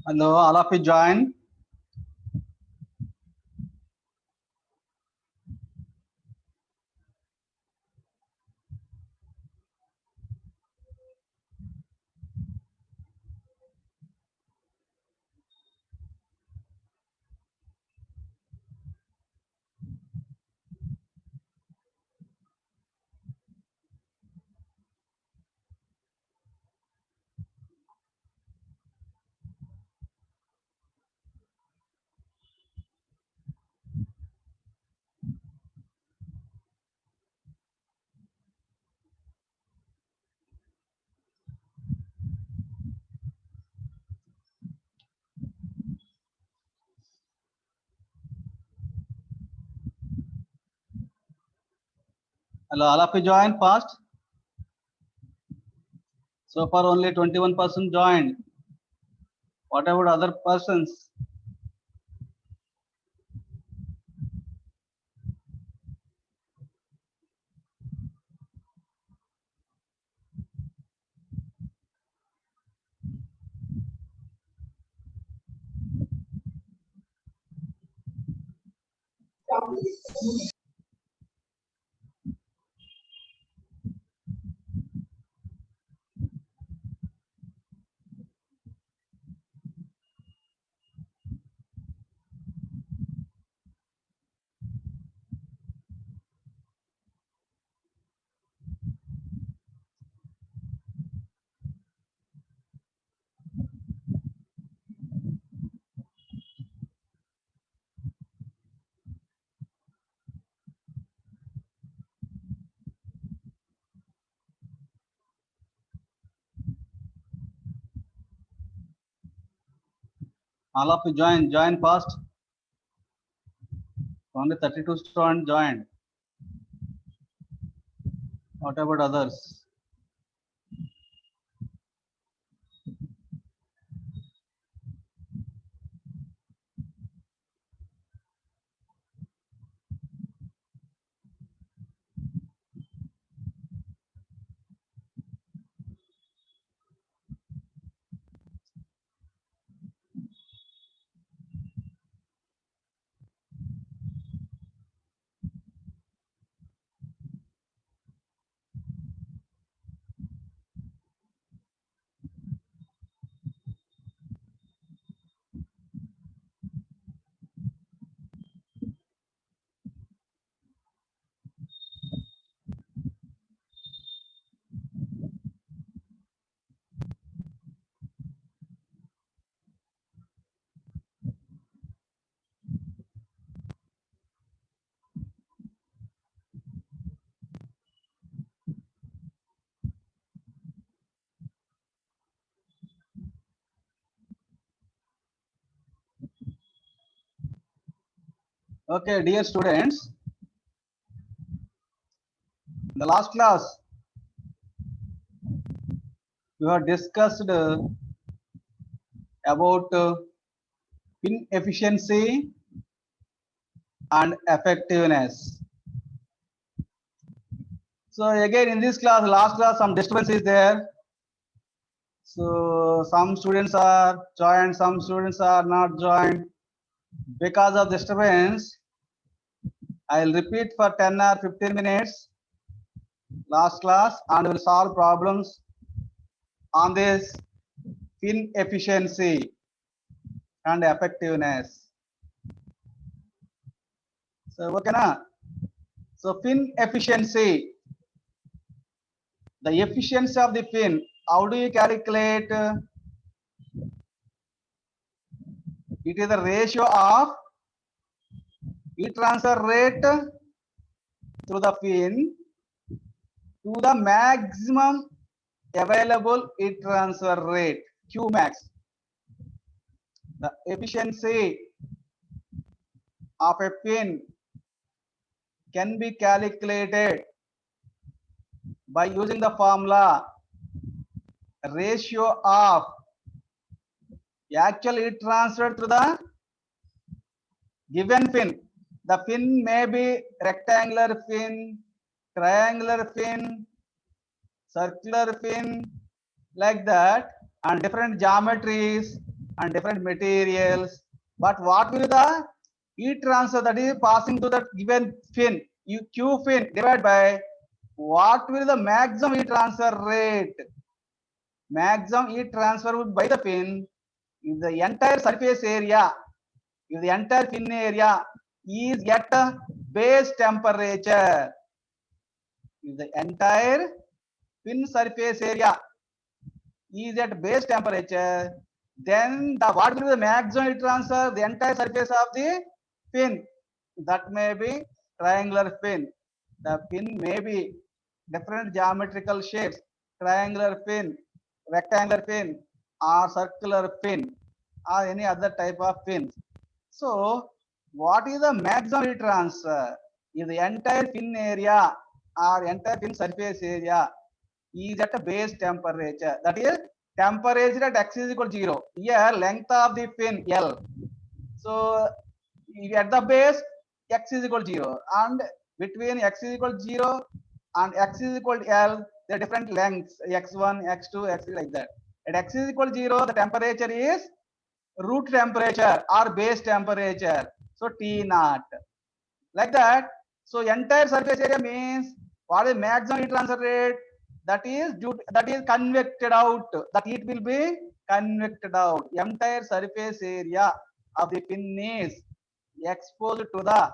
Hello, all of you join. Hello, all of you join fast. So far only 21% joined. What about other persons? All of you join fast. Only 32 students joined. What about others? Okay, dear students, in the last class we have discussed about pin efficiency and effectiveness. So again in this class, last class, some disturbance is there. So some students are joined, some students are not joined. Because of disturbance, I'll repeat for 10 or 15 minutes last class and will solve problems on this fin efficiency and effectiveness. So okay na? So fin efficiency, the efficiency of the fin, how do you calculate? It is the ratio of heat transfer rate through the fin to the maximum available heat transfer rate, Qmax. The efficiency of a fin can be calculated by using the formula ratio of actual heat transfer through the given fin. The fin may be rectangular fin, triangular fin, circular fin, like that, and different geometries and different materials. But what will the heat transfer that is passing to the given fin, Q fin divided by what will the maximum heat transfer rate? Maximum heat transfer would by the fin if the entire surface area, if the entire fin area is at base temperature, if the entire fin surface area is at base temperature, then the what will be the maximum heat transfer? The entire surface of the fin, that may be triangular fin. The fin may be different geometrical shapes, triangular fin, rectangular fin, or circular fin, or any other type of fin. So what is the maximum heat transfer? If the entire fin area or entire fin surface area is at a base temperature, that is temperature at x is equal to 0. Here length of the fin L. So at the base x is equal to 0, and between x is equal to 0 and x is equal to L, there are different lengths, x1, x2, x3, like that. At x is equal to 0, the temperature is root temperature or base temperature, so T naught, like that. So entire surface area means what is maximum heat transfer rate? That is convected out. That heat will be convected out. Entire surface area of the fin is exposed to the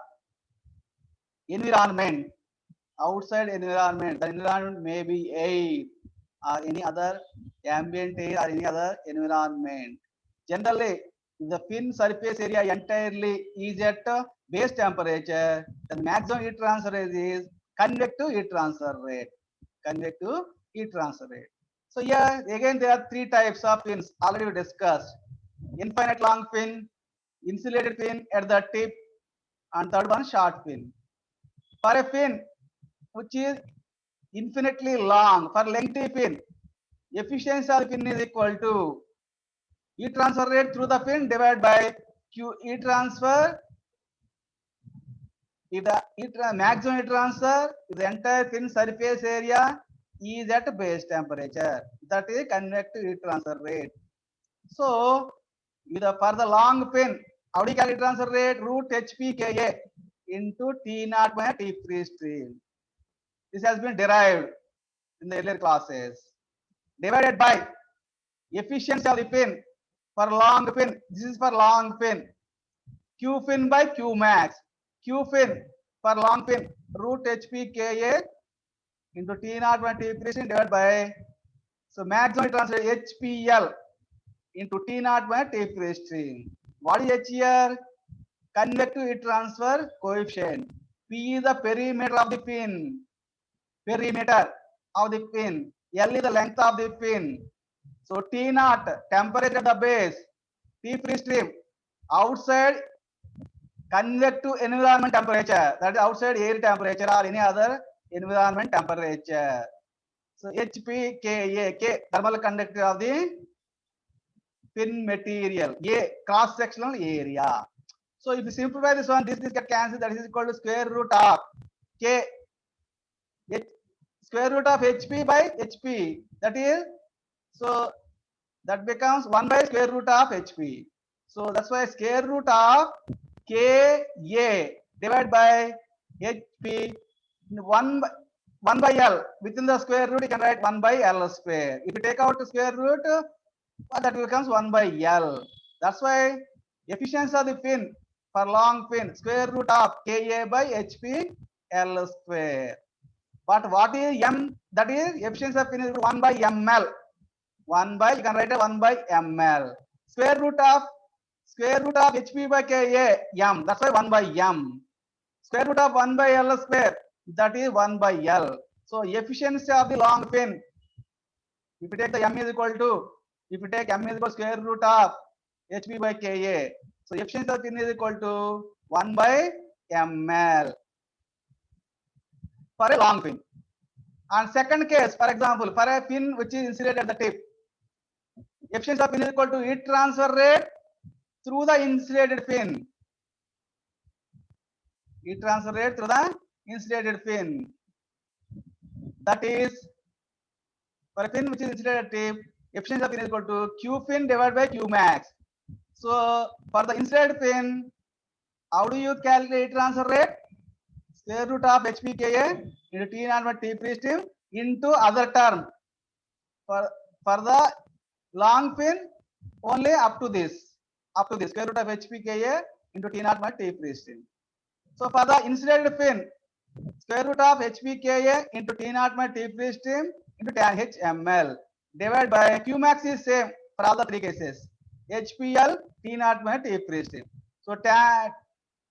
environment, outside environment. The environment may be air or any other ambient air or any other environment. Generally, the fin surface area entirely is at base temperature, the maximum heat transfer rate is convective heat transfer rate. Convective heat transfer rate. So here again there are three types of fins already we discussed. Infinite long fin, insulated fin at the tip, and third one short fin. For a fin which is infinitely long, for lengthy fin, efficiency of the fin is equal to heat transfer rate through the fin divided by Q heat transfer. If the maximum heat transfer, if the entire fin surface area is at base temperature, that is convective heat transfer rate. So for the long fin, how do you calculate transfer rate? Root HPKA into T naught by T free stream. This has been derived in the earlier classes. Divided by efficiency of the fin for long fin. This is for long fin. Q fin by Q max. Q fin for long fin root HPKA into T naught by T free stream divided by, so maximum transfer HPL into T naught by T free stream. What is H here? Convective heat transfer coefficient. P is the perimeter of the fin. Perimeter of the fin. L is the length of the fin. So T naught, temperature at the base. T free stream, outside convective environment temperature, that is outside air temperature or any other environment temperature. So HPKA, K thermal conductivity of the fin material, A cross sectional area. So if you simplify this one, this get cancelled. That is equal to square root of k square root of hp by hp. That is, so that becomes 1 by square root of hp. So that's why square root of ka divided by hp 1 by l. Within the square root, you can write 1 by l square. If you take out the square root, that becomes 1 by l. That's why efficiency of the fin for long fin square root of ka by hp l square. But what is m? That is efficiency of fin is 1 by ml. 1 by, you can write a 1 by ml. Square root of hp by ka m. That's why 1 by m. Square root of 1 by l square, that is 1 by l. So efficiency of the long fin, if you take the m is equal to, if you take m is equal to square root of hp by ka, so efficiency of fin is equal to 1 by ml for a long fin. And second case, for example, for a fin which is insulated at the tip, efficiency of fin is equal to heat transfer rate through the insulated fin. Heat transfer rate through the insulated fin. That is, for a fin which is insulated at tip, efficiency of fin is equal to q fin divided by q max. So for the insulated fin, how do you calculate heat transfer rate? Square root of hp ka into t naught by t free stream into other term. For the long fin, only up to this square root of hp ka into t naught by t free stream. So for the insulated fin, square root of hp ka into t naught by t free stream into tan h ml divided by q max is same for all the three cases, hpl t naught by t free stream. So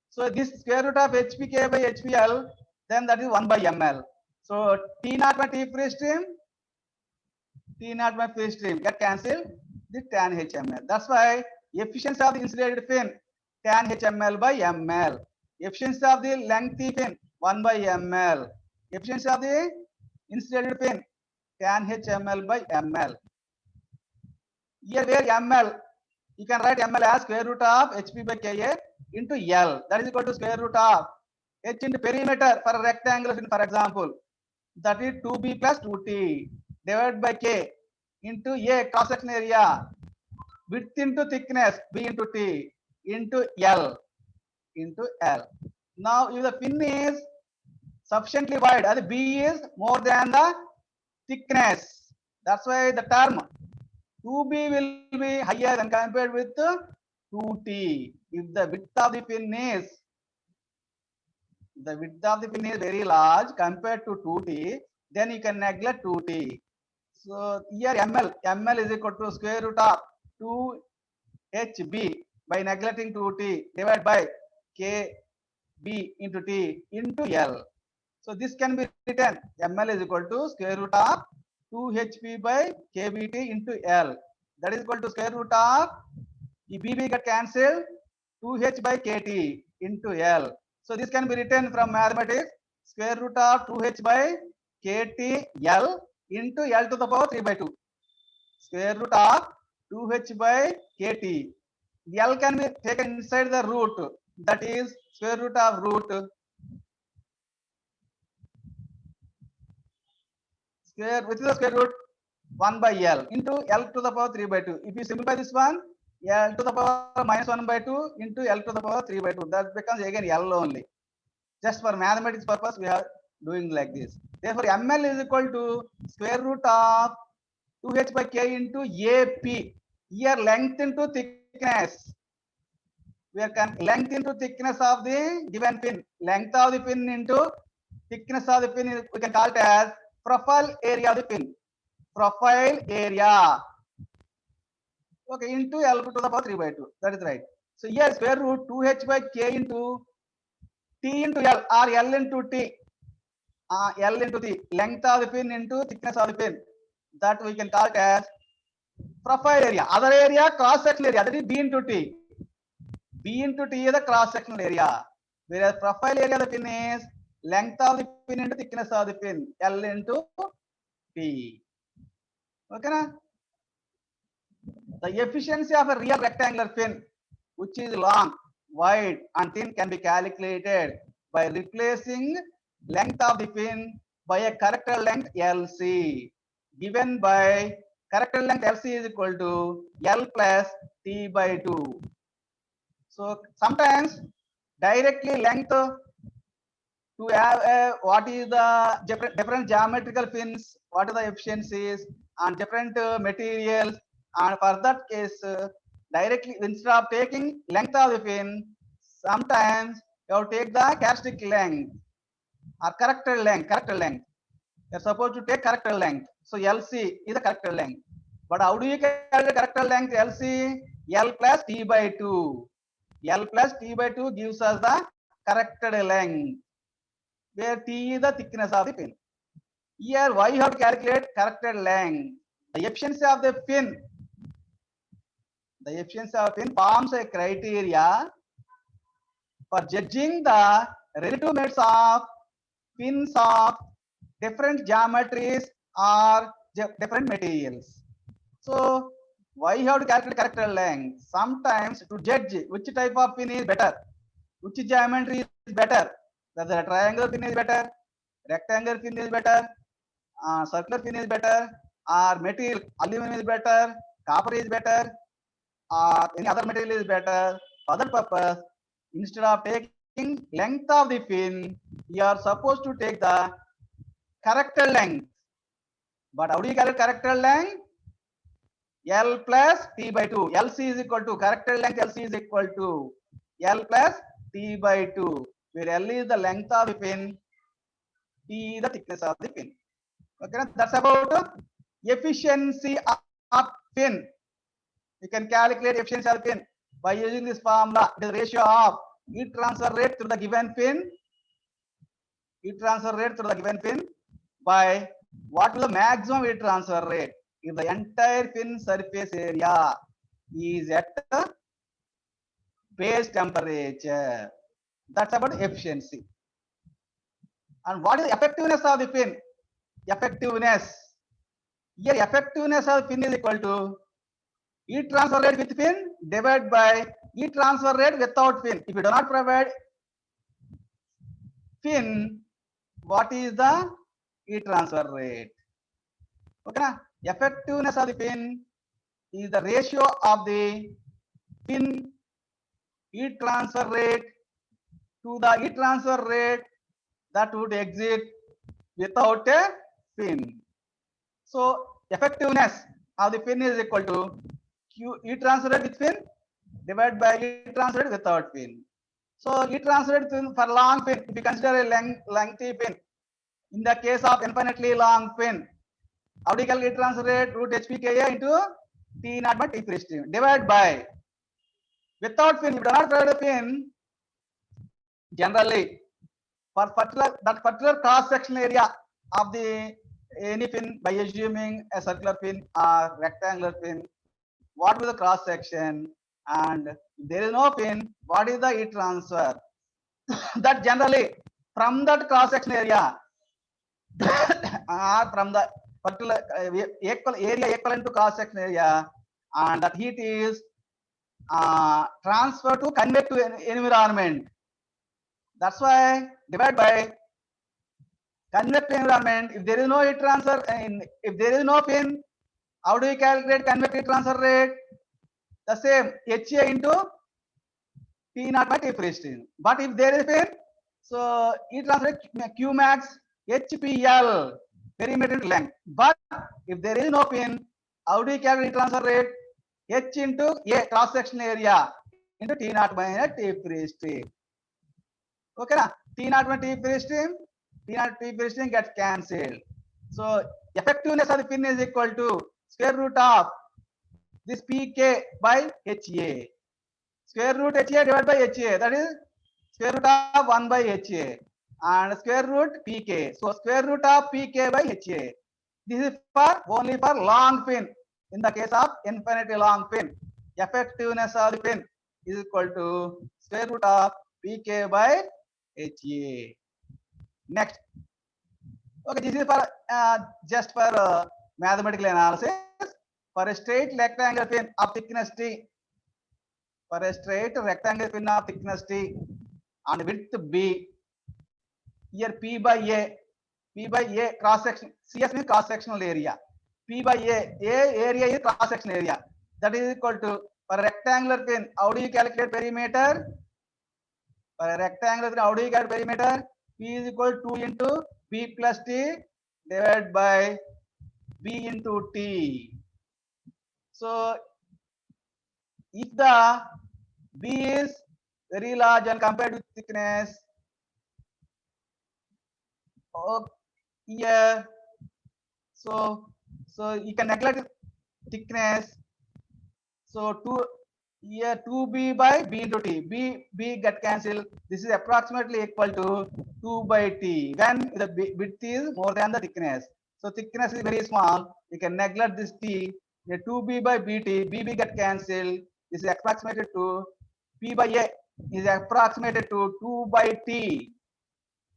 so this square root of hpk by hpl, then that is 1 by ml. So t naught by t free stream get cancelled, the tan hml. That's why efficiency of the insulated fin tan hml by ml. Efficiency of the lengthy fin 1 by ml. Efficiency of the insulated fin tan hml by ml. Here where ml, you can write ml as square root of hp by ka into l. That is equal to square root of h into perimeter for a rectangular fin, for example. That is 2b plus 2t divided by k into a cross section area, width into thickness b into t into l into l. Now if the fin is sufficiently wide, and b is more than the thickness, that's why the term 2b will be higher than compared with 2t. If the width of the fin is very large compared to 2t, then you can neglect 2t. So here ml is equal to square root of 2hb by neglecting 2t divided by kb into t into l. So this can be written ml is equal to square root of 2hb by kbt into l. That is equal to square root of bb get cancelled 2h by kt into l. So this can be written from mathematics square root of 2h by kt l into l to the power 3 by 2. Square root of 2h by kt. The l can be taken inside the root, that is square root of root square within the square root 1 by l into l to the power 3 by 2. If you simplify this one, l to the power minus 1 by 2 into l to the power 3 by 2, that becomes again l only. Just for mathematics purpose, we are doing like this. Therefore, ml is equal to square root of 2h by k into ap. Here length into thickness. We are length into thickness of the given fin. Length of the fin into thickness of the fin, we can call it as profile area of the fin. Profile area. Okay, into L to the power 3 by 2. That is right. So here square root 2h by k into t into L or L into t. L into the length of the fin into thickness of the fin. That we can call it as profile area. Other area, cross sectional area. That is B into T. B into T is the cross sectional area. Whereas profile area of the fin is length of the fin into thickness of the fin. L into T. Okay, na? The efficiency of a real rectangular fin, which is long, wide and thin can be calculated by replacing length of the fin by a character length LC, given by character length LC is equal to L plus T by 2. So sometimes directly length to have what is the different geometrical fins, what are the efficiencies and different materials, and for that case directly instead of taking length of the fin, sometimes you have to take the characteristic length or character length. You're supposed to take character length. So LC is the character length. But how do you calculate character length LC? L plus T by 2. L plus T by 2 gives us the corrected length, where T is the thickness of the fin. Here, why you have to calculate corrected length? The efficiency of the fin. The efficiency of fin forms a criteria for judging the relative merits of fins of different geometries or different materials. So, why you have to calculate character length? Sometimes to judge which type of fin is better, which geometry is better, whether a triangular fin is better, rectangular fin is better, circular fin is better, or material aluminum is better, copper is better, or any other material is better. For that purpose, instead of taking length of the fin, you are supposed to take the character length. But how do you calculate character length? L plus T by 2. LC is equal to character length. LC is equal to L plus T by 2, where L is the length of the fin, T is the thickness of the fin. Okay, that's about efficiency of fin. You can calculate efficiency of the fin by using this formula. The ratio of heat transfer rate through the given fin, by what is the maximum heat transfer rate if the entire fin surface area is at base temperature. That's about efficiency. And what is the effectiveness of the fin? Effectiveness. Here, effectiveness of fin is equal to heat transfer rate with fin divided by heat transfer rate without fin. If you do not provide fin, what is the heat transfer rate? Okay, effectiveness of the fin is the ratio of the fin heat transfer rate to the heat transfer rate that would exist without a fin. So effectiveness of the fin is equal to Q heat transfer rate with fin divided by heat transfer rate without fin. So heat transfer rate for long fin, if you consider a lengthy fin, in the case of infinitely long fin, how do you calculate transfer rate? Root HPKA into T naught by T free stream divided by, without fin, if you do not provide a fin, generally for particular cross section area of the any fin, by assuming a circular fin or rectangular fin, what will the cross section, and if there is no fin, what is the heat transfer? That generally from that cross section area or from the particular equal area equivalent to cross section area, and that heat is transferred to convective environment. That's why divide by convective environment. If there is no heat transfer, if there is no fin, how do you calculate convective transfer rate? The same, HA into T naught by T free stream. But if there is fin, so heat transfer rate Q max HPL, perimeter length. But if there is no fin, how do you calculate transfer rate? H into A, cross section area, into T naught by T free stream. Okay, na? T naught by T free stream, T naught T free stream gets cancelled. So effectiveness of the fin is equal to square root of this PK by HA. Square root HA divided by HA, that is square root of 1 by HA, and square root PK. So square root of PK by HA. This is for only for long fin. In the case of infinitely long fin, effectiveness of the fin is equal to square root of PK by HA. Next. Okay, this is for just for mathematical analysis. For a straight rectangular fin of thickness T, for a straight rectangular fin of thickness T and width B. Here P by A cross section, CS means cross sectional area. P by A area is cross section area. That is equal to, for a rectangular fin, how do you calculate perimeter? For a rectangular fin, how do you calculate perimeter? P is equal to 2 into B plus T divided by B into T. So if the B is very large and compared with thickness, here, so you can neglect thickness. So 2B by B into T. B get cancelled. This is approximately equal to 2 by T when the width is more than the thickness. So thickness is very small. You can neglect this T. 2B by BT. BB get cancelled. This is approximated to P by A is approximated to 2 by T.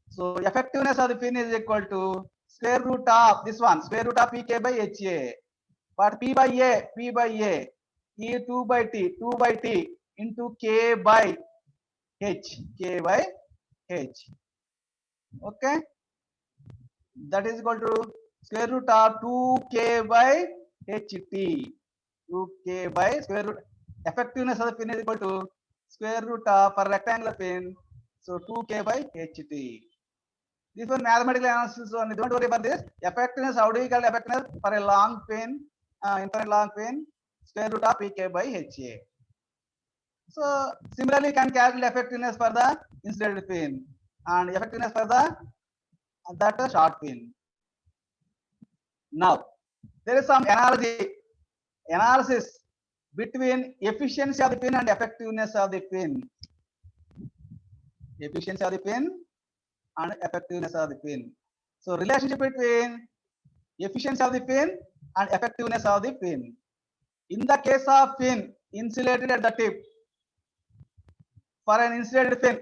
So effectiveness of the fin is equal to square root of this one, square root of PK by HA. But P by A, E 2 by T into K by H, Okay, that is equal to square root of 2K by HT, 2K by square root. Effectiveness of the fin is equal to square root of, for rectangular fin, so 2K by HT. This one mathematical analysis only. Don't worry about this. Effectiveness, how do you calculate effectiveness for a long fin, infinite long fin? Square root of PK by HA. So similarly, you can calculate effectiveness for the insulated fin and effectiveness for the short fin. Now there is some analysis between efficiency of the fin and effectiveness of the fin. Efficiency of the fin and effectiveness of the fin. So relationship between efficiency of the fin and effectiveness of the fin. In the case of fin insulated at the tip, for an insulated fin,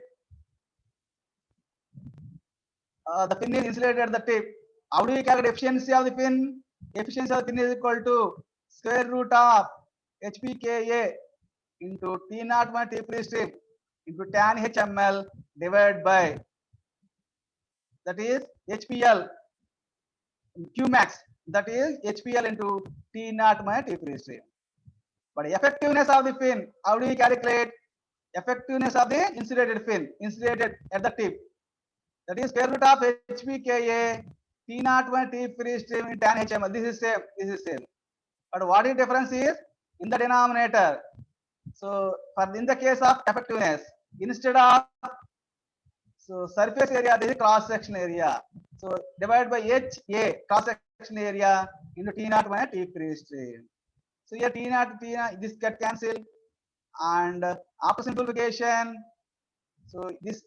the fin is insulated at the tip. How do you calculate efficiency of the fin? Efficiency of the fin is equal to square root of HPKA into T naught by T free stream into tan HML divided by, that is HPL Qmax, that is HPL into T naught by T free stream. But effectiveness of the fin, how do you calculate effectiveness of the insulated fin, insulated at the tip? That is square root of HPKA T naught by T free stream in tan HML. This is same. But what is difference is in the denominator. So for in the case of effectiveness, instead of surface area, this is cross section area. So divided by HA, cross section area, into T naught by T free stream. So here T naught, this get cancelled, and after simplification, so this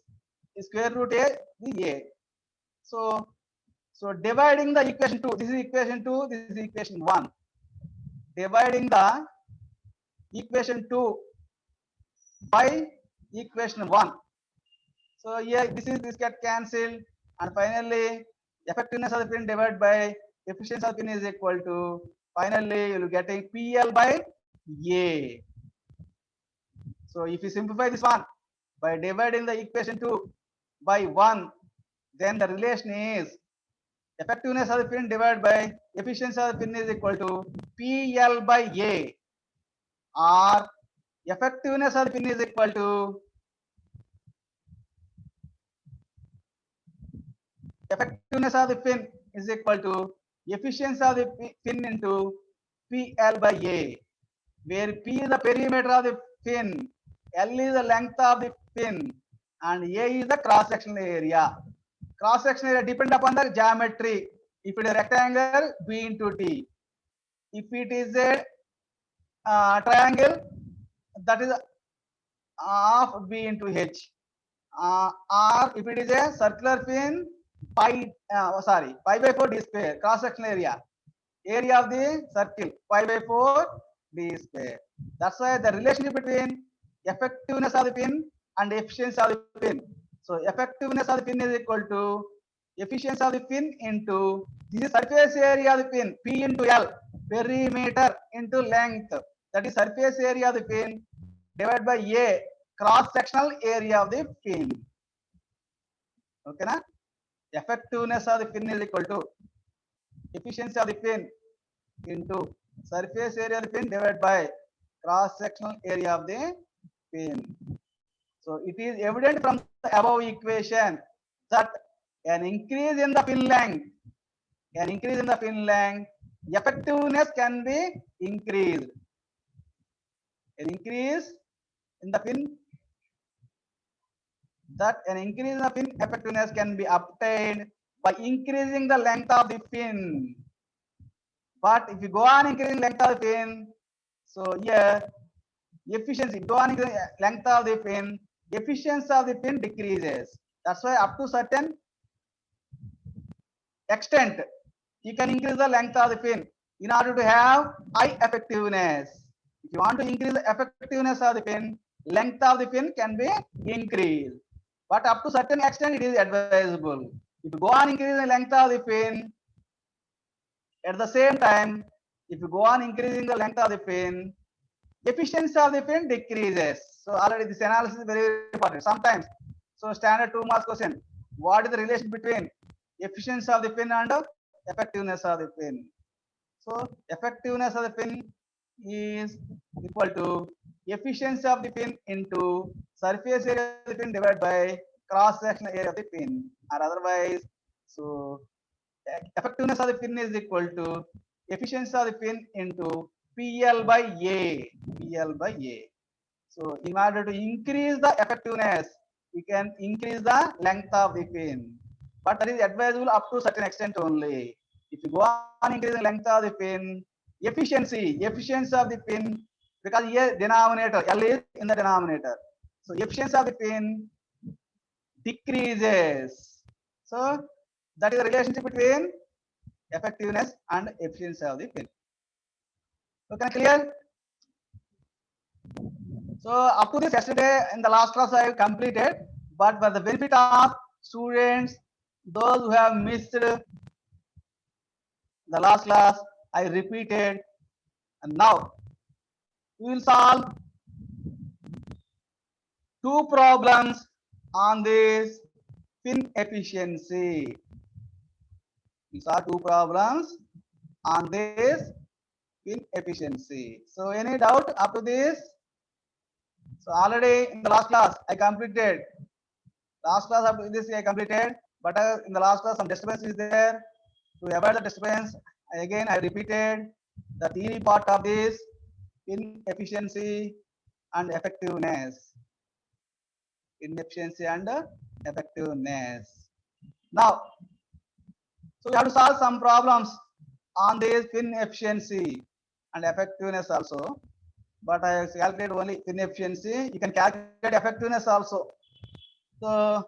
is square root A, the A. So dividing the equation 2, this is equation 2, this is equation 1. Dividing the equation 2 by equation 1. So here this get cancelled, and finally effectiveness of the fin divided by efficiency of the fin is equal to, finally you will getting PL by A. So if you simplify this one by dividing the equation 2 by 1, then the relation is effectiveness of the fin divided by efficiency of the fin is equal to PL by A, or effectiveness of the fin is equal to efficiency of the fin into PL by A, where P is the perimeter of the fin, L is the length of the fin, and A is the cross sectional area. Cross section area depend upon the geometry. If it is a rectangle, B into T. If it is a triangle, that is half B into H. Or if it is a circular fin, pi by 4 D square, cross section area of the circle, pi by 4 D square. That's why the relationship between effectiveness of the fin and efficiency of the fin. So effectiveness of the fin is equal to efficiency of the fin into, this is surface area of the fin, P into L, perimeter into length, that is surface area of the fin divided by A, cross-sectional area of the fin. Okay, na? Effectiveness of the fin is equal to efficiency of the fin into surface area of the fin divided by cross-sectional area of the fin. So it is evident from the above equation that an increase in the fin length, effectiveness can be increased. An increase in the fin effectiveness can be obtained by increasing the length of the fin. But if you go on increasing length of the fin, so here efficiency, go on increasing length of the fin, efficiency of the fin decreases. That's why up to certain extent you can increase the length of the fin in order to have high effectiveness. If you want to increase the effectiveness of the fin, length of the fin can be increased. But up to certain extent it is advisable. If you go on increasing the length of the fin, at the same time, if you go on increasing the length of the fin, efficiency of the fin decreases. So already this analysis is very important. Sometimes, so standard 2 marks question, what is the relation between efficiency of the fin and effectiveness of the fin? So effectiveness of the fin is equal to efficiency of the fin into surface area of the fin divided by cross sectional area of the fin, or otherwise, so effectiveness of the fin is equal to efficiency of the fin into PL by A. So in order to increase the effectiveness, we can increase the length of the fin, but that is advisable up to certain extent only. If you go on increasing length of the fin, efficiency of the fin, because here denominator L is in the denominator, so efficiency of the fin decreases. So that is the relationship between effectiveness and efficiency of the fin. Okay, clear? So up to this yesterday in the last class I have completed, but for the benefit of students, those who have missed the last class, I repeated, and now we will solve two problems on this fin efficiency. We saw two problems on this fin efficiency. So any doubt up to this? So already in the last class I completed. Last class up to this I completed, but in the last class some disturbance is there. To avoid the disturbance, again I repeated the theory part of this in efficiency and effectiveness. Inefficiency and effectiveness. Now, so we have to solve some problems on this fin efficiency and effectiveness also. But I have calculated only fin efficiency. You can calculate effectiveness also. So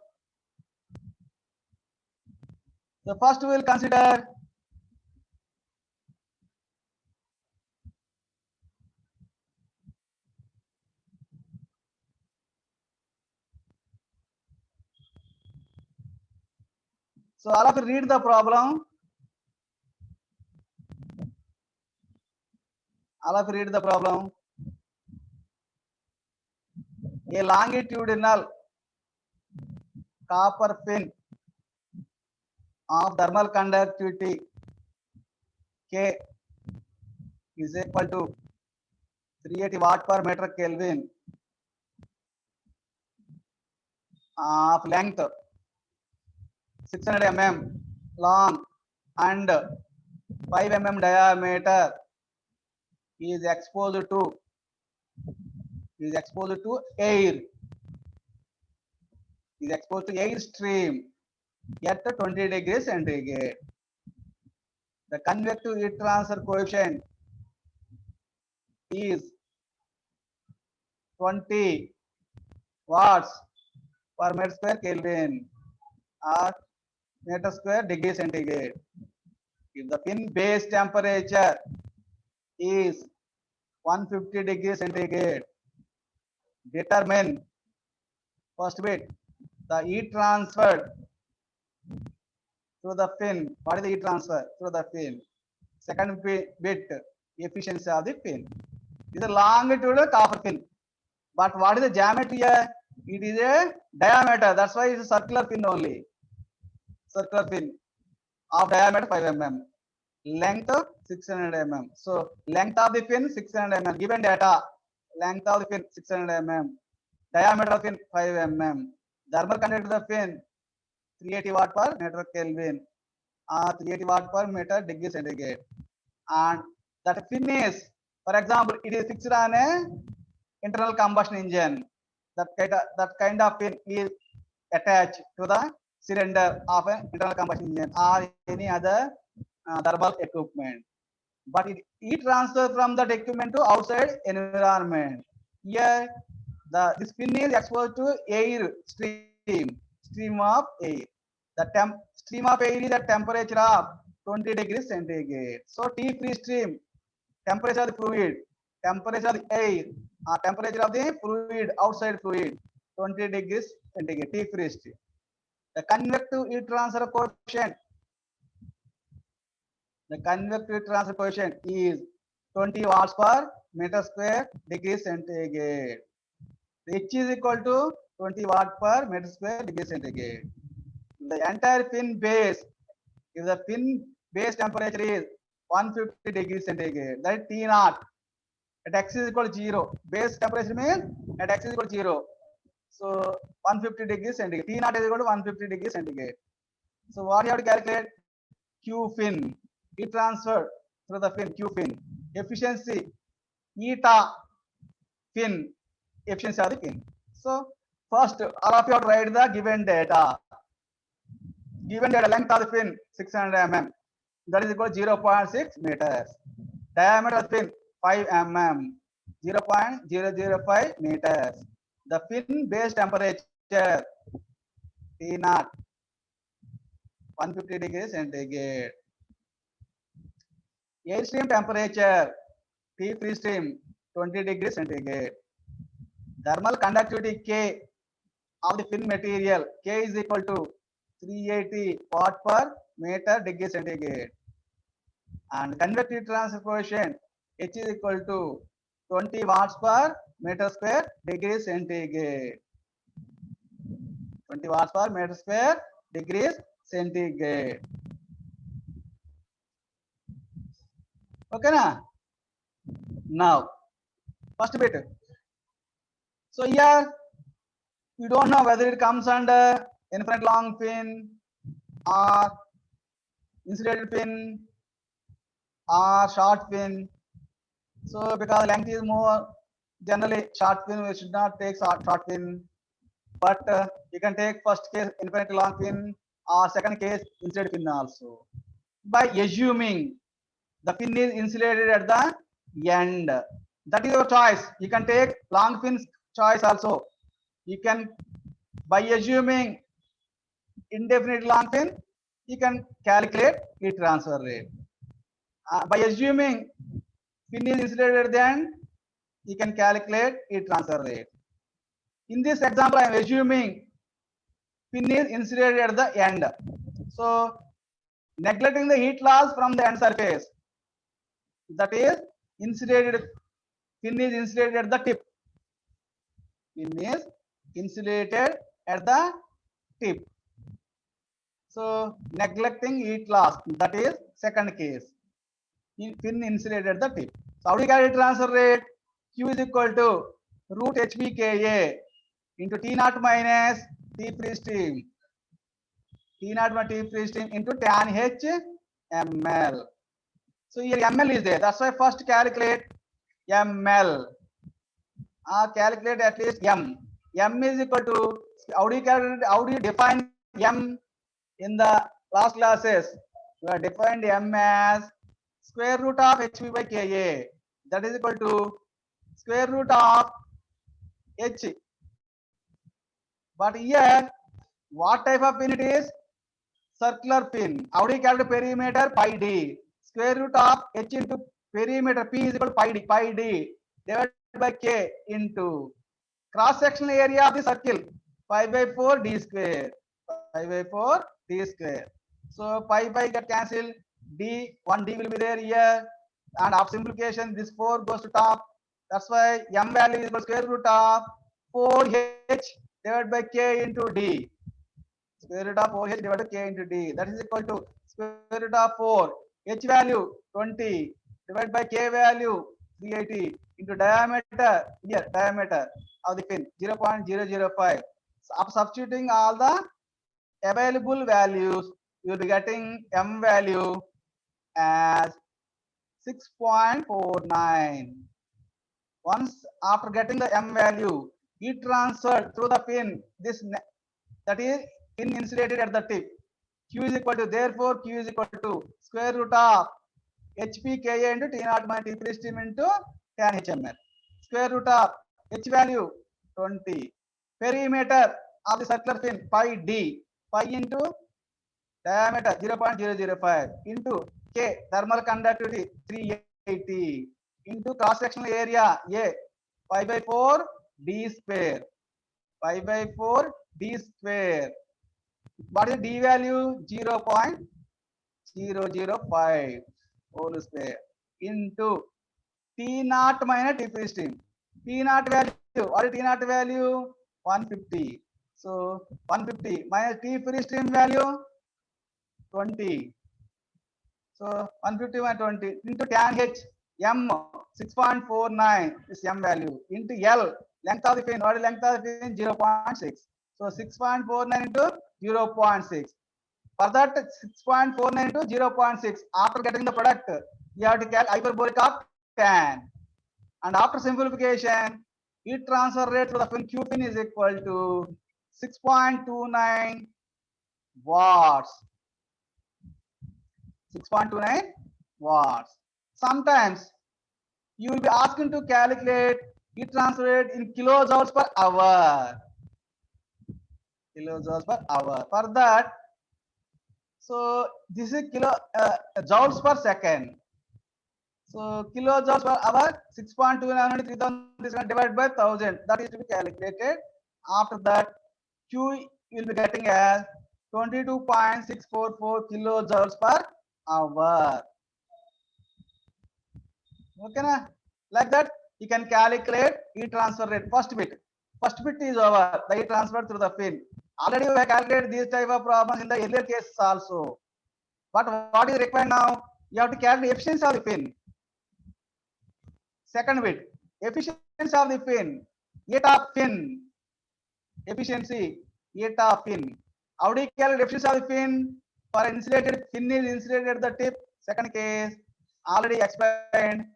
first we will consider so all of you read the problem. All of you read the problem. A longitudinal copper fin of thermal conductivity K is equal to 380 watt per meter Kelvin of length 600 mm long and 5 mm diameter is exposed to air. Is exposed to air stream at 20 degrees centigrade. The convective heat transfer coefficient is 20 watts per meter square Kelvin or meter square degree centigrade. If the fin base temperature is 150 degrees centigrade, determine first bit the heat transferred through the fin. What is the heat transfer through the fin? Second bit efficiency of the fin. This is a longitudinal copper fin. But what is the geometry here? It is a diameter. That's why it's a circular fin only. Circular fin of diameter 5 mm. Length 600 mm. So length of the fin 600 mm. Given data, length of the fin 600 mm. Diameter of fin 5 mm. Thermal conductivity of the fin 380 watt per meter Kelvin. 380 watt per meter degree centigrade. And that fin is, for example, it is fixed on a internal combustion engine. That kind of fin is attached to the cylinder of an internal combustion engine or any other thermal equipment. But it transfers from that equipment to outside environment. Here, this fin is exposed to air stream of air. The stream of air is at temperature of 20 degrees centigrade. So T free stream, temperature of the fluid, temperature of the air, temperature of the fluid, outside fluid, 20 degrees centigrade, T free stream. The convective heat transfer coefficient, is 20 watts per meter square degree centigrade. H is equal to 20 watt per meter square degree centigrade. The entire fin base, if the fin base temperature is 150 degrees centigrade, that is T naught. At x is equal to 0. Base temperature means at x is equal to 0. So 150 degrees centigrade. T naught is equal to 150 degrees centigrade. So what you have to calculate? Q fin. Heat transfer through the fin, Q fin. Efficiency, eta fin. Efficiency of the fin. So first, all of you have to write the given data. Given data, length of the fin 600 mm. That is equal to 0.6 meters. Diameter of the fin 5 mm. 0.005 meters. The fin base temperature T naught 150 degrees centigrade. Air stream temperature T free stream 20 degrees centigrade. Thermal conductivity K of the fin material, K is equal to 380 watt per meter degree centigrade. And convective transfer coefficient H is equal to 20 watts per meter square degree centigrade. 20 watts per meter square degrees centigrade. Okay, na? Now, first bit. So here, we don't know whether it comes under infinite long fin or insulated fin or short fin. So because length is more, generally short fin, we should not take short fin. But you can take first case infinite long fin or second case insulated fin also. By assuming the fin is insulated at the end, that is your choice. You can take long fin choice also. You can, by assuming indefinite long fin, you can calculate heat transfer rate. By assuming fin is insulated at the end, you can calculate heat transfer rate. In this example, I am assuming fin is insulated at the end. So neglecting the heat loss from the end surface, that is insulated, fin is insulated at the tip. Fin is insulated at the tip. So neglecting heat loss, that is second case. Fin insulated at the tip. So how do you calculate transfer rate? Q is equal to root HPKA into T naught minus T free stream. T naught minus T free stream into tan H ml. So here ml is there. That's why first calculate ml. Calculate at least m. M is equal to, how do you calculate, how do you define m in the last classes? We have defined m as square root of Hp by Ka. That is equal to square root of H. But here, what type of fin it is? Circular fin. How do you calculate perimeter? Pi d. Square root of H into perimeter P is equal to pi d divided by K into cross sectional area of the circle, pi by 4 d square. Pi by 4 d square. So pi get cancelled. D, 1 d will be there here. And of simplification, this 4 goes to top. That's why m value is equal to square root of 4h divided by k into d. Square root of 4h divided by k into d. That is equal to square root of 4. H value 20 divided by k value 380 into diameter, here diameter of the pin 0.005. So after substituting all the available values, you will be getting m value as 6.49. Once after getting the m value, heat transferred through the pin, this that is pin insulated at the tip. Q is equal to, therefore Q is equal to square root of HPKA into T naught minus T free stream into tan HML. Square root of H value 20. Perimeter of the circular pin pi D, pi into diameter 0.005 into K, thermal conductivity 380 into cross sectional area A, pi by 4 D square, pi by 4 D square. What is the D value? 0.005 whole square into T naught minus T free stream. T naught value, what is T naught value? 150. So 150 minus T free stream value 20. So 150 minus 20 into tan H M 6.49 is M value into L, length of the pin. What is length of the pin? 0.6. So 6.49 into 0.6. For that 6.49 into 0.6, after getting the product, you have to calculate hyperbolic of tan. And after simplification, heat transfer rate for the pin Q pin is equal to 6.29 watts. 6.29 watts. Sometimes you will be asked to calculate heat transfer rate in kilojoules per hour. Kilojoules per hour. For that, so this is joules per second. So kilojoules per hour, 6.29 3000 divided by 1000. That is to be calculated. After that, Q will be getting as 22.644 kilojoules per hour. Okay, na? Like that, you can calculate heat transfer rate. First bit is over. The heat transfer through the pin. Already we have calculated these type of problems in the earlier cases also. But what is required now? You have to calculate efficiency of the pin. Second bit, efficiency of the pin. Eta pin. Efficiency. Eta pin. How do you calculate efficiency of the pin? For insulated pin is insulated at the tip. Second case, already explained.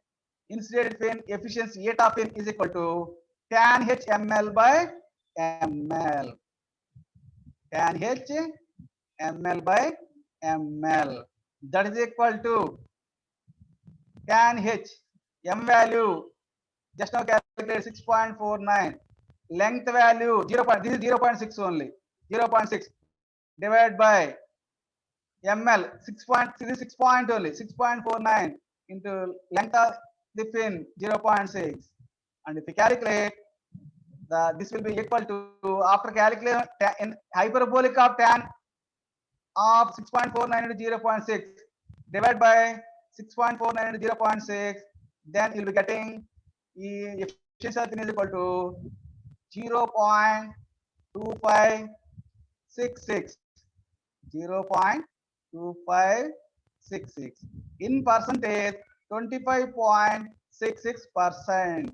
Insulated pin efficiency eta pin is equal to tan H ml by ml. Tan H ml by ml. That is equal to tan H m value just now calculated 6.49. Length value 0. This is 0.6 only. 0.6 divided by ml 6. This is 6 point only. 6.49 into length of the pin 0.6, and if we calculate this will be equal to, after calculating in hyperbolic of tan of 6.49 into 0.6 divided by 6.49 into 0.6, then you'll be getting the efficiency of pin is equal to 0.2566. 0.2566 in percentage 25.66%.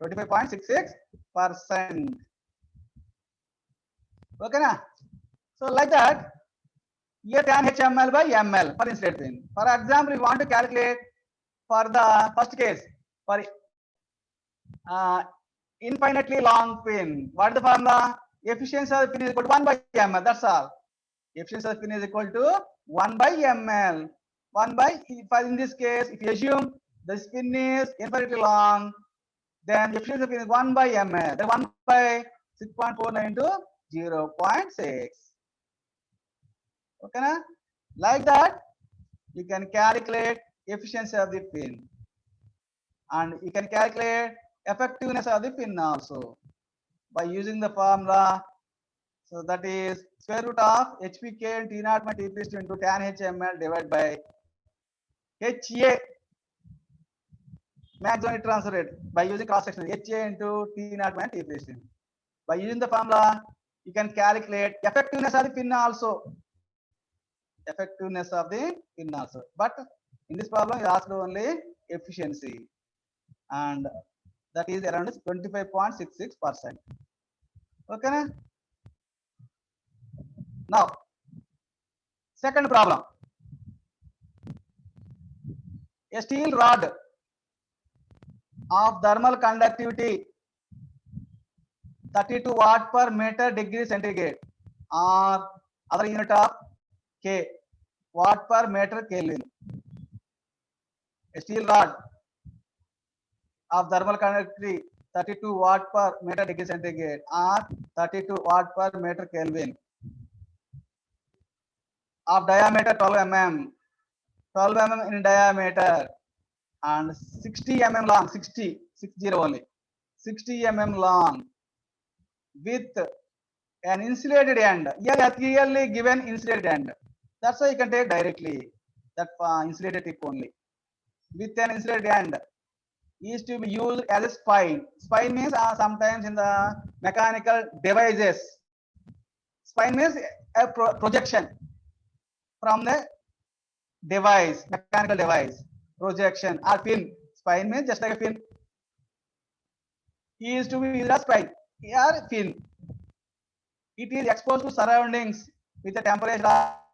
25.66%. Okay, na? So like that, here tan HML by ML for insulated pin. For example, we want to calculate for the first case for infinitely long pin. What is the formula? Efficiency of the pin is equal to 1 by ml. That's all. Efficiency of the pin is equal to 1 by ml. 1 by, in this case, if you assume the pin is infinitely long, then efficiency of the pin is 1 by ml. Then 1 by 6.49 into 0.6. Okay, na? Like that, you can calculate efficiency of the pin, and you can calculate effectiveness of the pin also by using the formula. So that is square root of HPK and T naught by T plus into tan HML divided by HA maximum heat transfer rate by using cross section HA into T naught minus T free stream. By using the formula, you can calculate effectiveness of the fin also. Effectiveness of the fin also. But in this problem, you asked only efficiency, and that is around 25.66%. Okay. Now, second problem. A steel rod of thermal conductivity 32 watt per meter degree centigrade or other unit of K, watt per meter Kelvin. A steel rod of thermal conductivity 32 watt per meter degree centigrade or 32 watt per meter Kelvin of diameter 12 mm, 12 mm in diameter and 60 mm long, 60 only, 60 mm long with an insulated end. Here are clearly given insulated end. That's why you can take directly that insulated tip only. With an insulated end is to be used as a spine. Spine means sometimes in the mechanical devices. Spine means a projection from the device, mechanical device. Projection or fin. Spine means just like a fin. He is to be used as spine. Here fin. It is exposed to surroundings with a temperature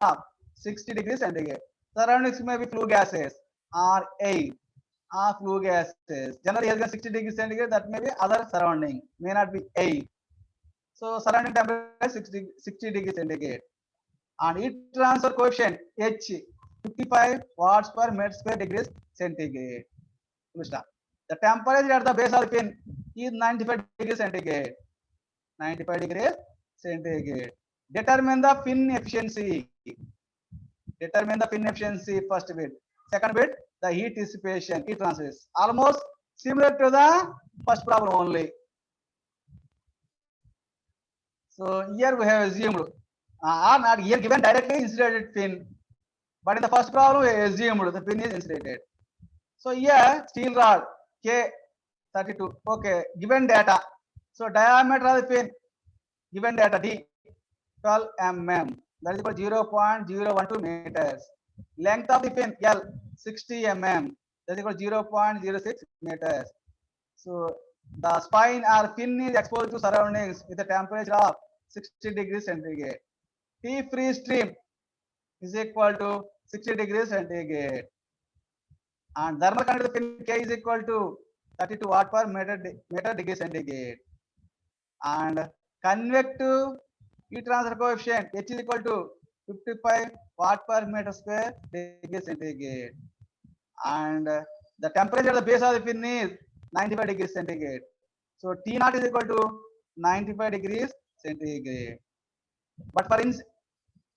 of 60 degrees centigrade. Surroundings may be flue gases or air or flue gases. Generally, here 60 degrees centigrade, that may be other surrounding, may not be air. So, surrounding temperature 60 degrees centigrade. And heat transfer coefficient H 55 watts per meter square degrees centigrade. The temperature at the base of the fin is 95 degrees centigrade. 95 degrees centigrade. Determine the fin efficiency. Determine the fin efficiency first bit. Second bit, the heat dissipation, heat transfer. Almost similar to the first problem only. So here we have assumed, or not here given directly insulated fin, but in the first problem we assumed the fin is insulated. So here steel rod K32. Okay, given data. So diameter of the fin, given data D 12 mm, that is equal to 0.012 meters. Length of the fin L 60 mm, that is equal to 0.06 meters. So the spine or fin is exposed to surroundings with a temperature of 60 degrees centigrade. T free stream is equal to 60 degrees centigrade. And thermal conductivity fin K is equal to 32 watt per meter degree centigrade. And convective heat transfer coefficient H is equal to 55 watt per meter square degree centigrade. And the temperature at the base of the fin is 95 degrees centigrade. So T naught is equal to 95 degrees centigrade. But for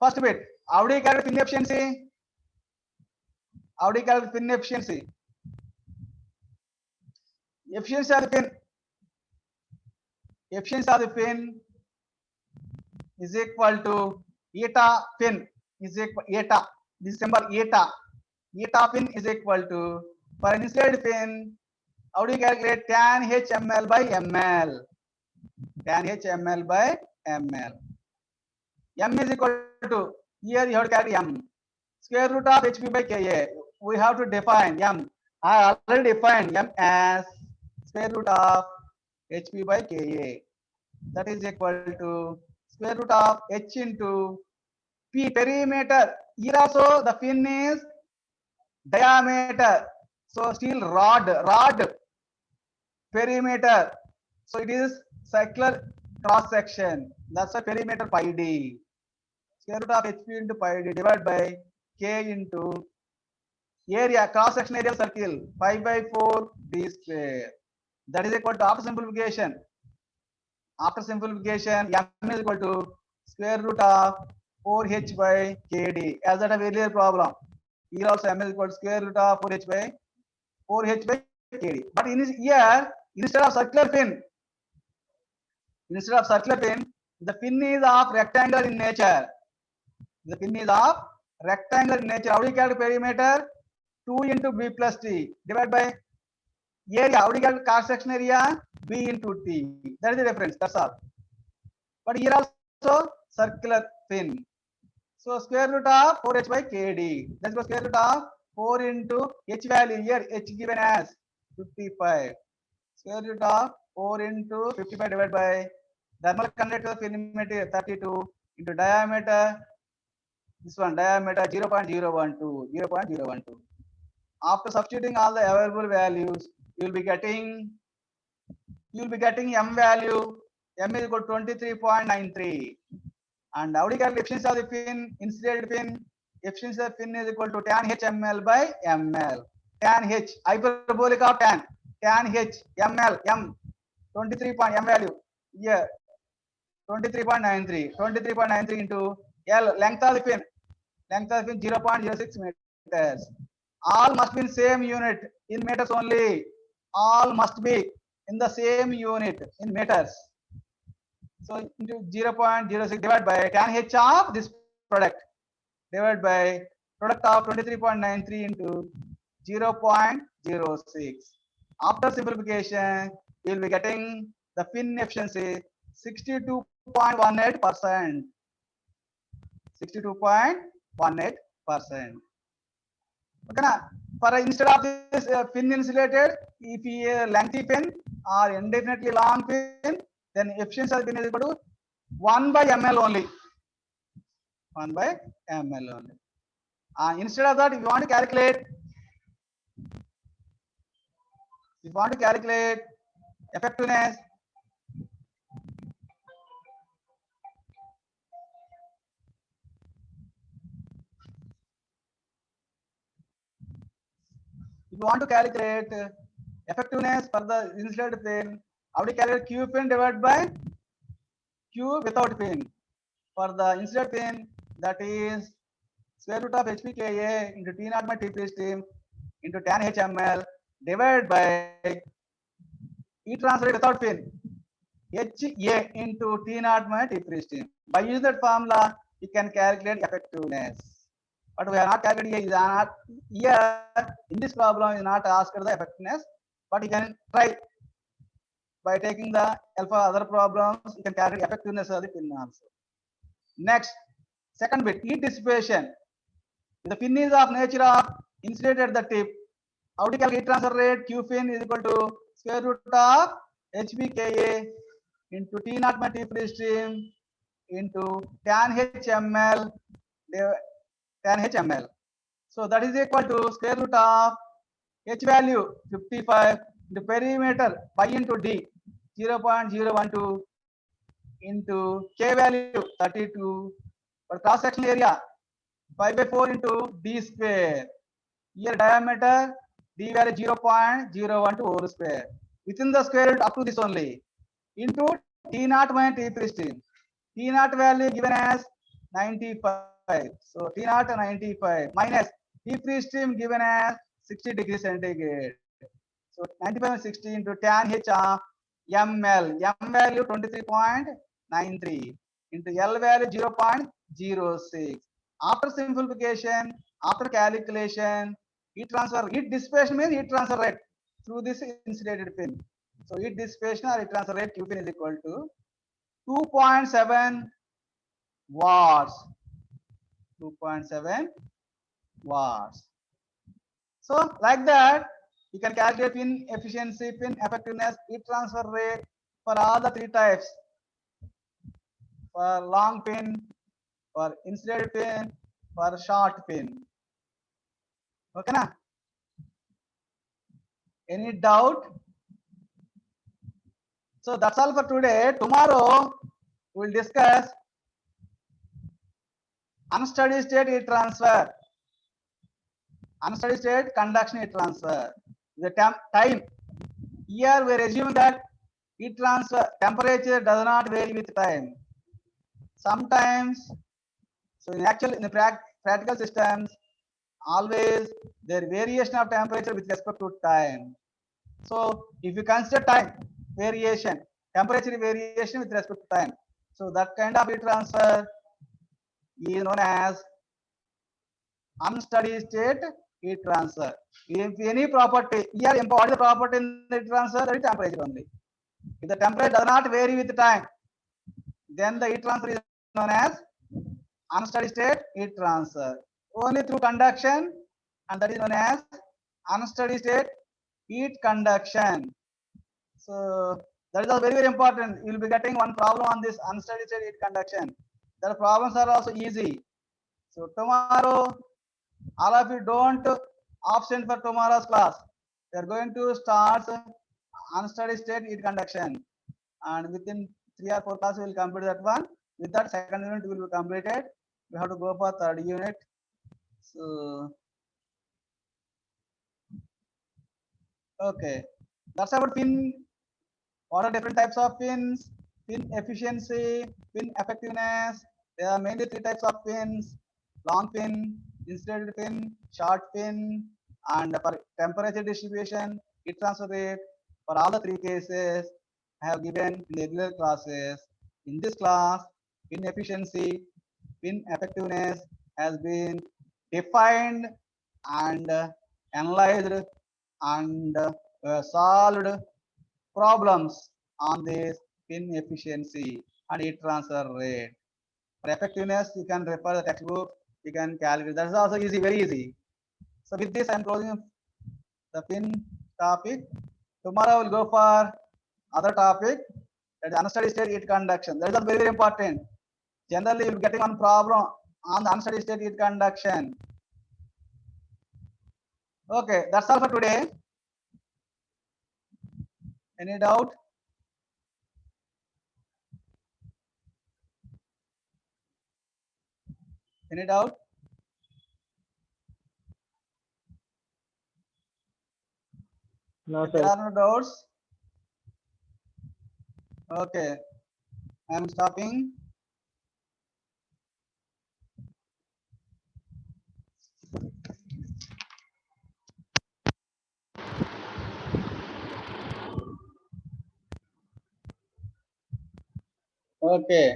first bit, how do you calculate fin efficiency? How do you calculate fin efficiency? Efficiency of the fin. Efficiency of the fin is equal to eta fin is equal eta. This symbol eta. Eta fin is equal to, for an insulated fin, how do you calculate tan H ml by ml? Tan H ml by ml. M is equal to, here you have to calculate M. Square root of HP by Ka. We have to define M. I already defined M as square root of HP by Ka. That is equal to square root of H into P perimeter. Here also the fin is diameter. So steel rod perimeter. So it is circular cross section. That's a perimeter pi d. Square root of HP into pi d divided by K into area, cross section area of circle 5 by 4 d square. That is equal to, after simplification, M is equal to square root of 4h by kd, as at a earlier problem. Here also M is equal to square root of 4h by kd. But in here, instead of circular fin, the fin is of rectangular in nature. The fin is of rectangular in nature. How do you calculate perimeter? 2 into B plus T divided by area, how do you get cross section area? V into T. That is the reference. That's all. But here also circular fin. So square root of 4h by kd. That's the square root of 4 into h value. Here h given as 55. Square root of 4 into 55 divided by thermal conductor film material 32 into diameter. This one diameter 0.012. 0.012. After substituting all the available values, you will be getting m value. M is equal to 23.93. And how do you get efficiency of the fin? Insulated fin. Efficiency of fin is equal to tan h ml by ml. Tan h hyperbolic of tan. Tan h ml m 23 point m value. Here 23.93. 23.93 into L length of the fin. Length of the fin 0.06 meters. All must be in same unit in meters only. All must be in the same unit in meters. So into 0.06 divided by tan h of this product divided by product of 23.93 into 0.06. After simplification, you will be getting the fin efficiency 62.18%. 62.18%. Okay, na? For instead of this fin insulated, if a lengthy fin or indefinitely long fin, then efficiency of the fin is equal to 1 by ml only. 1 by ml only. Instead of that, if you want to calculate effectiveness, for the insulated fin, how do you calculate Q fin divided by Q without fin? For the insulated fin, that is square root of HPKA into T naught by T free stream into tan HML divided by heat transfer without fin HA into T naught by T free stream. By using that formula, you can calculate effectiveness. But we are not calculating here in this problem is not asked the effectiveness, but you can try by taking the alpha other problems, you can calculate effectiveness of the fin also. Next, second bit, heat dissipation. The fin is of nature of insulated at the tip. How do you calculate heat transfer rate? Q fin is equal to square root of HBKA into T naught by T free stream into tan HML. So that is equal to square root of H value 55 into perimeter pi into D 0.012 into K value 32 for cross section area 5 by 4 into D square. Here diameter D value 0.012 whole square within the square root up to this only into T naught by T free stream. T naught value given as 95. So T naught 95 minus T free stream given as 60 degrees centigrade. So 95 and 60 into tan H of ml. M value 23.93 into L value 0.06. After simplification, after calculation, heat dissipation means heat transfer rate through this insulated fin. So heat dissipation or heat transfer rate Q fin is equal to 2.7 watts. 2.7 watts. So like that, you can calculate fin efficiency, fin effectiveness, heat transfer rate for all the three types. For long fin, for insulated fin, for short fin. Okay, na? Any doubt? So that's all for today. Tomorrow we will discuss unsteady state heat transfer. Unsteady state conduction heat transfer. The time. Here we assume that heat transfer temperature does not vary with time. Sometimes, so in the practical systems, always there variation of temperature with respect to time. So if you consider time variation, temperature variation with respect to time, so that kind of heat transfer is known as unsteady state heat transfer. If any property, here what is the property in the heat transfer? That is temperature only. If the temperature does not vary with time, then the heat transfer is known as unsteady state heat transfer. Only through conduction, and that is known as unsteady state heat conduction. So that is also very important. You will be getting one problem on this unsteady state heat conduction. The problems are also easy. So tomorrow, all of you don't absent for tomorrow's class. We are going to start unsteady state heat conduction, and within 3 or 4 classes we will complete that one. With that, second unit will be completed. We have to go for third unit. So okay, that's about fin. What are different types of fins? Fin efficiency, fin effectiveness. There are mainly three types of fins: long fin, insulated fin, short fin, and for temperature distribution, heat transfer rate. For all the three cases, I have given in the earlier classes. In this class, fin efficiency, fin effectiveness has been defined and analyzed and solved problems on this fin efficiency and heat transfer rate. For effectiveness, you can refer the textbook, you can calculate. That's also easy, very easy. So with this, I'm closing the fin topic. Tomorrow we'll go for other topic, that is unsteady state heat conduction. That is very, very important. Generally, you'll be getting one problem on the unsteady state heat conduction. Okay, that's all for today. Any doubt? Any doubt? No, If there sir. are no doubts, okay, I'm stopping. Okay.